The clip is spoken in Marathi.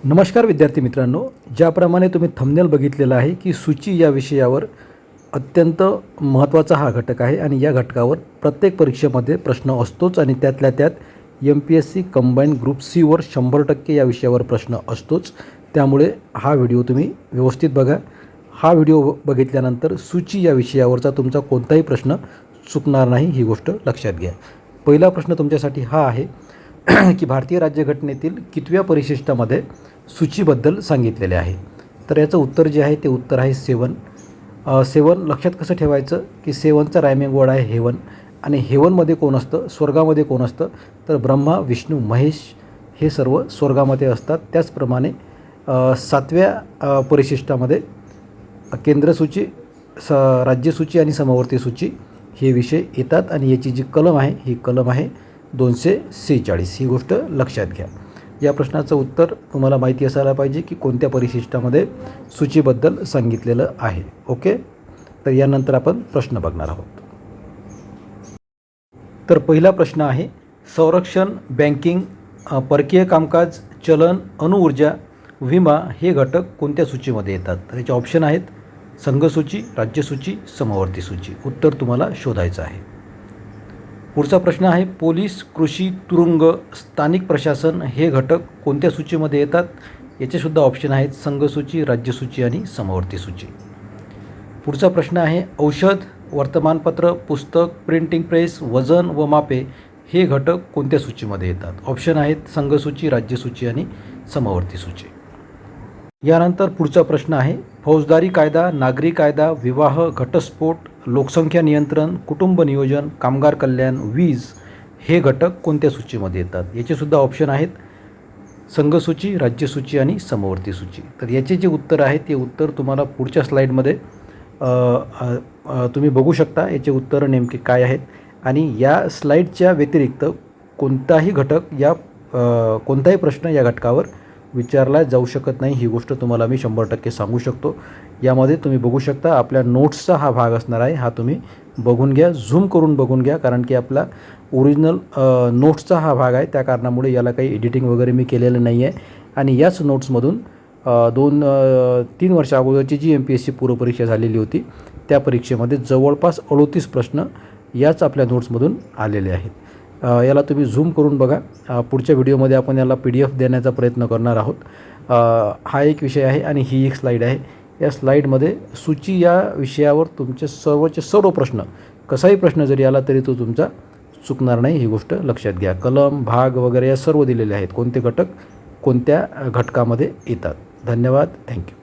नमस्कार विद्यार्थी मित्रांनो, ज्याप्रमाणे तुम्ही थंबनेल बघितलेला आहे की सूची या विषयावर अत्यंत महत्त्वाचा हा घटक आहे आणि या घटकावर प्रत्येक परीक्षेमध्ये प्रश्न असतोच आणि त्यातल्या त्यात MPSC कंबाईन ग्रुप Cवर 100% या विषयावर प्रश्न असतोच। त्यामुळे हा व्हिडिओ तुम्ही व्यवस्थित बघा। हा व्हिडिओ बघितल्यानंतर सूची या विषयावरचा तुमचा कोणताही प्रश्न चुकणार नाही, ही गोष्ट लक्षात घ्या। पहिला प्रश्न तुमच्यासाठी हा आहे की भारतीय राज्यघटनेतील कितव्या परिशिष्टामध्ये सूचीबद्दल सांगितलेले आहे। तर याचं उत्तर जे आहे ते उत्तर आहे 7 लक्षात कसं ठेवायचं की 7चा रायमिंग वर्ड आहे हेवन आणि हेवनमध्ये कोण असतं, स्वर्गामध्ये कोण असतं, तर ब्रह्मा विष्णू महेश हे सर्व स्वर्गामध्ये असतात। त्याचप्रमाणे 7व्या परिशिष्टामध्ये केंद्रसूची, राज्यसूची आणि समवर्ती सूची हे विषय येतात आणि याची जी कलम आहे ही कलम आहे 246। ही गोष्ट लक्षात घ्या। या प्रश्नाचं उत्तर तुम्हाला माहिती असायला पाहिजे की कोणत्या परिशिष्टामध्ये सूचीबद्दल सांगितलेलं आहे। ओके, तर यानंतर आपण प्रश्न बघणार आहोत। तर पहिला प्रश्न आहे संरक्षण, बँकिंग, परकीय कामकाज, चलन, अणुऊर्जा, विमा हे घटक कोणत्या सूचीमध्ये येतात। तर याचे ऑप्शन आहेत संघसूची, राज्यसूची, समवर्ती सूची। उत्तर तुम्हाला शोधायचं आहे। पुढचा प्रश्न आहे पोलीस, कृषी, तुरुंग, स्थानिक प्रशासन हे घटक कोणत्या सूचीमध्ये येतात। याचेसुद्धा ऑप्शन आहेत संघसूची, राज्यसूची आणि समवर्ती सूची। पुढचा प्रश्न आहे औषध, वर्तमानपत्र, पुस्तक, प्रिंटिंग प्रेस, वजन व मापे हे घटक कोणत्या सूचीमध्ये येतात। ऑप्शन आहेत संघसूची, राज्यसूची आणि समवर्ती सूची। यानंतर पुढचा प्रश्न आहे फौजदारी कायदा, नागरी कायदा, विवाह, घटस्फोट, लोकसंख्या नियंत्रण, कुटुंब नियोजन, कामगार कल्याण, वीज हे घटक कोणत्या सूचीमध्ये येतात। याचेसुद्धा ऑप्शन आहेत संघसूची, राज्यसूची आणि समवर्ती सूची। तर याचे जे उत्तर आहे ते उत्तर तुम्हाला पुढच्या स्लाईडमध्ये तुम्ही बघू शकता याचे उत्तर नेमके काय आहेत आणि या स्लाईडच्या व्यतिरिक्त कोणताही घटक या कोणताही प्रश्न या घटकावर विचारला जाऊ शकत नाही, ही गोष्ट तुम्हाला मी 100% सांगू शकतो। यामध्ये तुम्ही बघू शकता आपल्या नोट्सचा हा भाग असणार आहे, हा तुम्ही बघून घ्या, झूम करून बघून घ्या, कारण की आपला ओरिजिनल नोट्सचा हा भाग आहे, त्या कारणामुळे याला काही एडिटिंग वगैरे मी केलेलं नाही आहे। आणि याच नोट्समधून 2-3 वर्ष अगोदरची जी MPSC पूर्वपरीक्षा झालेली होती त्या परीक्षेमध्ये जवळपास 38 प्रश्न याच आपल्या नोट्समधून आलेले आहेत। याला तुम्ही झूम करून बघा। पुढच्या व्हिडिओमध्ये आपण याला PDF देण्याचा प्रयत्न करणार आहोत। हा एक विषय आहे आणि ही एक स्लाईड आहे। या स्लाईडमध्ये सूची या विषयावर तुमचे सर्वचे सर्व प्रश्न, कसाही प्रश्न जरी आला तरी तो तुमचा चुकणार नाही, ही गोष्ट लक्षात घ्या। कलम, भाग वगैरे या सर्व दिलेले आहेत, कोणते घटक कोणत्या घटकामध्ये येतात। धन्यवाद, थँक्यू।